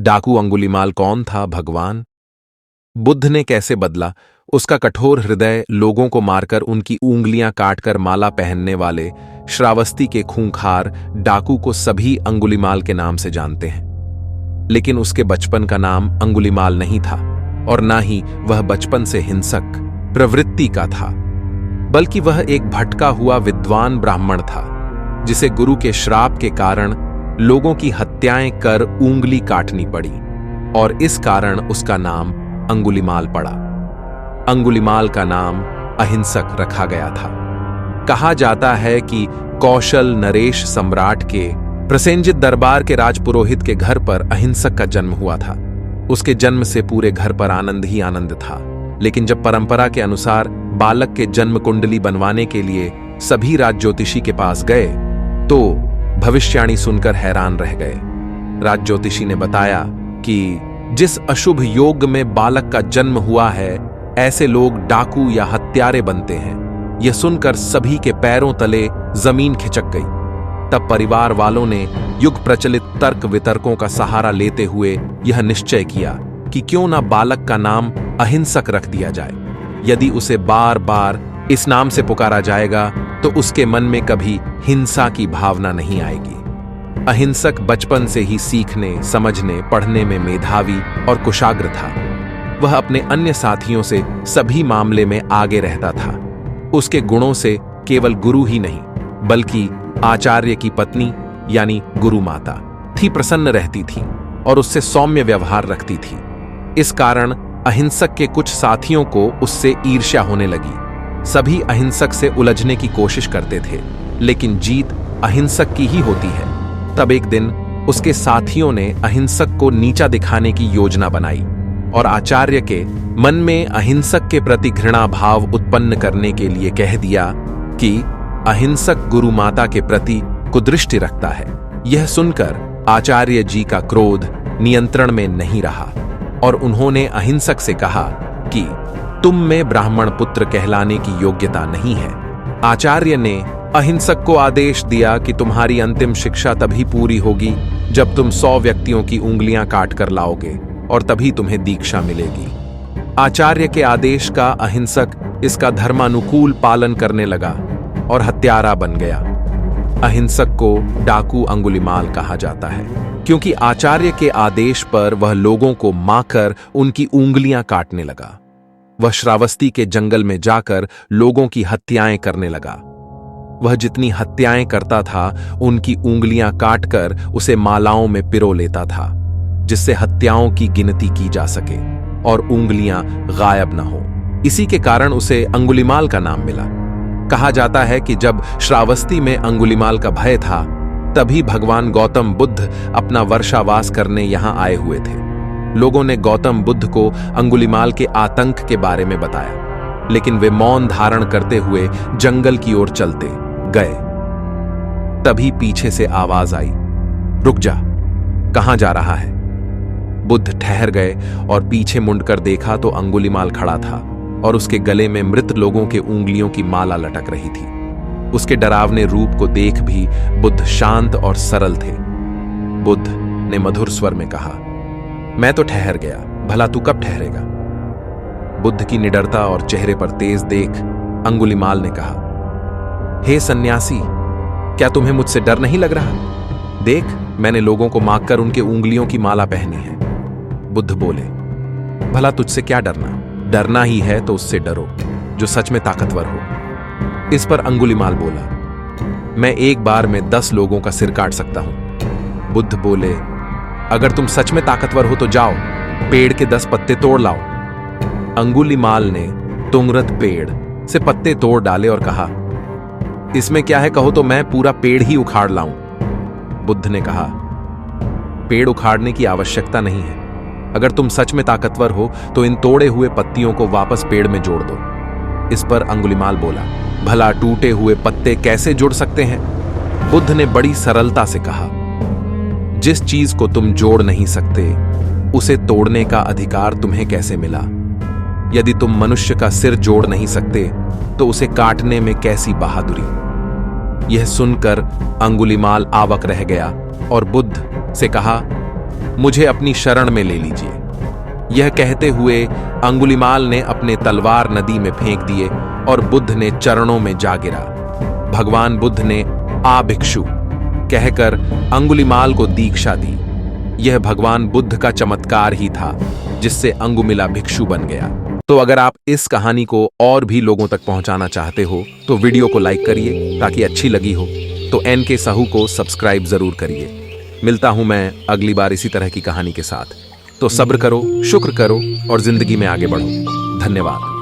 डाकू अंगुलीमाल कौन था भगवान? बुद्ध ने कैसे बदला उसका कठोर हृदय लोगों को मारकर उनकी उंगलियां काटकर माला पहनने वाले श्रावस्ती के खूंखार डाकू को सभी अंगुलीमाल के नाम से जानते हैं। लेकिन उसके बचपन का नाम अंगुलीमाल नहीं था और ना ही वह बचपन से हिंसक प्रवृत्ति का था, बल्कि वह एक भटका हुआ विद्वान ब्राह्मण था जिसे गुरु के श्राप के कारण लोगों की हत्याएं कर उंगली काटनी पड़ी और इस कारण उसका नाम अंगुलीमाल पड़ा। अंगुलीमाल का नाम अहिंसक रखा गया था। कहा जाता है कि कौशल नरेश सम्राट के प्रसेनजित दरबार के राजपुरोहित के घर पर अहिंसक का जन्म हुआ था। उसके जन्म से पूरे घर पर आनंद ही आनंद था। लेकिन जब परंपरा के अनुसार बालक के जन्म कुंडली बनवाने के लिए सभी राज ज्योतिषी के पास गए तो भविष्यवाणी सुनकर हैरान रह गए। राज ज्योतिषी ने बताया कि जिस अशुभ योग में बालक का जन्म हुआ है ऐसे लोग डाकू या हत्यारे बनते हैं। यह सुनकर सभी के पैरों तले जमीन खिचक गई। तब परिवार वालों ने युग प्रचलित तर्क वितर्कों का सहारा लेते हुए यह निश्चय किया कि क्यों ना बालक का नाम अहिंसक रख दिया जाए। यदि उसे बार बार इस नाम से पुकारा जाएगा तो उसके मन में कभी हिंसा की भावना नहीं आएगी। अहिंसक बचपन से ही सीखने, समझने, पढ़ने में मेधावी और कुशाग्र था। वह अपने अन्य साथियों से सभी मामले में आगे रहता था। उसके गुणों से केवल गुरु ही नहीं बल्कि आचार्य की पत्नी यानी गुरु माता थी प्रसन्न रहती थी और उससे सौम्य व्यवहार रखती थी। इस कारण अहिंसक के कुछ साथियों को उससे ईर्ष्या होने लगी। सभी अहिंसक से उलझने की कोशिश करते थे, लेकिन जीत अहिंसक की ही होती है। तब एक दिन उसके साथियों ने अहिंसक को नीचा दिखाने की योजना बनाई और आचार्य के मन में अहिंसक के प्रति घृणा भाव उत्पन्न करने के लिए कह दिया कि अहिंसक गुरु माता के प्रति कुदृष्टि रखता है। यह सुनकर आचार्य जी का क्रोध नियंत्रण में नहीं रहा और उन्होंने अहिंसक से कहा कि तुम में ब्राह्मण पुत्र कहलाने की योग्यता नहीं है। आचार्य ने अहिंसक को आदेश दिया कि तुम्हारी अंतिम शिक्षा तभी पूरी होगी जब तुम 100 व्यक्तियों की उंगलियां काट कर लाओगे और तभी तुम्हें दीक्षा मिलेगी। आचार्य के आदेश का अहिंसक इसका धर्मानुकूल पालन करने लगा और हत्यारा बन गया। अहिंसक को डाकू अंगुलीमाल कहा जाता है क्योंकि आचार्य के आदेश पर वह लोगों को मारकर उनकी उंगलियां काटने लगा। वह श्रावस्ती के जंगल में जाकर लोगों की हत्याएं करने लगा। वह जितनी हत्याएं करता था उनकी उंगलियां काटकर उसे मालाओं में पिरो लेता था जिससे हत्याओं की गिनती की जा सके और उंगलियां गायब न हो। इसी के कारण उसे अंगुलीमाल का नाम मिला। कहा जाता है कि जब श्रावस्ती में अंगुलीमाल का भय था तभी भगवान गौतम बुद्ध अपना वर्षावास करने यहां आए हुए थे। लोगों ने गौतम बुद्ध को अंगुलीमाल के आतंक के बारे में बताया, लेकिन वे मौन धारण करते हुए जंगल की ओर चलते गए। तभी पीछे से आवाज आई, रुक जा, कहां जा रहा है? बुद्ध ठहर गए और पीछे मुड़कर देखा तो अंगुलीमाल खड़ा था और उसके गले में मृत लोगों के उंगलियों की माला लटक रही थी। उसके डरावने रूप को देख भी बुद्ध शांत और सरल थे। बुद्ध ने मधुर स्वर में कहा, मैं तो ठहर गया, भला तू कब ठहरेगा? बुद्ध की निडरता और चेहरे पर तेज देख अंगुलीमाल ने कहा, हे सन्यासी, क्या तुम्हें मुझसे डर नहीं लग रहा? देख, मैंने लोगों को मारकर उनके उंगलियों की माला पहनी है। बुद्ध बोले, भला तुझसे क्या डरना? डरना ही है तो उससे डरो जो सच में ताकतवर हो। इस पर अंगुलीमाल बोला, मैं एक बार में 10 लोगों का सिर काट सकता हूं। बुद्ध बोले, अगर तुम सच में ताकतवर हो तो जाओ, पेड़ के 10 पत्ते तोड़ लाओ। अंगुलीमाल ने तुंगरत पेड़ से पत्ते तोड़ डाले और कहा, इसमें क्या है, कहो तो मैं पूरा पेड़ ही उखाड़ लाऊं। बुद्ध ने कहा, पेड़ उखाड़ने की आवश्यकता नहीं है। अगर तुम सच में ताकतवर हो तो इन तोड़े हुए पत्तियों को वापस पेड़ में जोड़ दो। इस पर अंगुलीमाल बोला, भला टूटे हुए पत्ते कैसे जुड़ सकते हैं? बुद्ध ने बड़ी सरलता से कहा, जिस चीज को तुम जोड़ नहीं सकते उसे तोड़ने का अधिकार तुम्हें कैसे मिला? यदि तुम मनुष्य का सिर जोड़ नहीं सकते तो उसे काटने में कैसी बहादुरी। यह सुनकर अंगुलीमाल आवाक रह गया और बुद्ध से कहा, मुझे अपनी शरण में ले लीजिए। यह कहते हुए अंगुलिमाल ने अपने तलवार नदी में फेंक दिए और बुद्ध ने चरणों में जा गिरा। भगवान बुद्ध ने आ भिक्षु कहकर अंगुलिमाल को दीक्षा दी। यह भगवान बुद्ध का चमत्कार ही था जिससे अंगुमिला भिक्षु बन गया। तो अगर आप इस कहानी को और भी लोगों तक पहुंचाना चाहते हो तो वीडियो को लाइक करिए, ताकि अच्छी लगी हो तो NK साहू को सब्सक्राइब जरूर करिए। मिलता हूं मैं अगली बार इसी तरह की कहानी के साथ। तो सब्र करो, शुक्र करो और जिंदगी में आगे बढ़ो। धन्यवाद।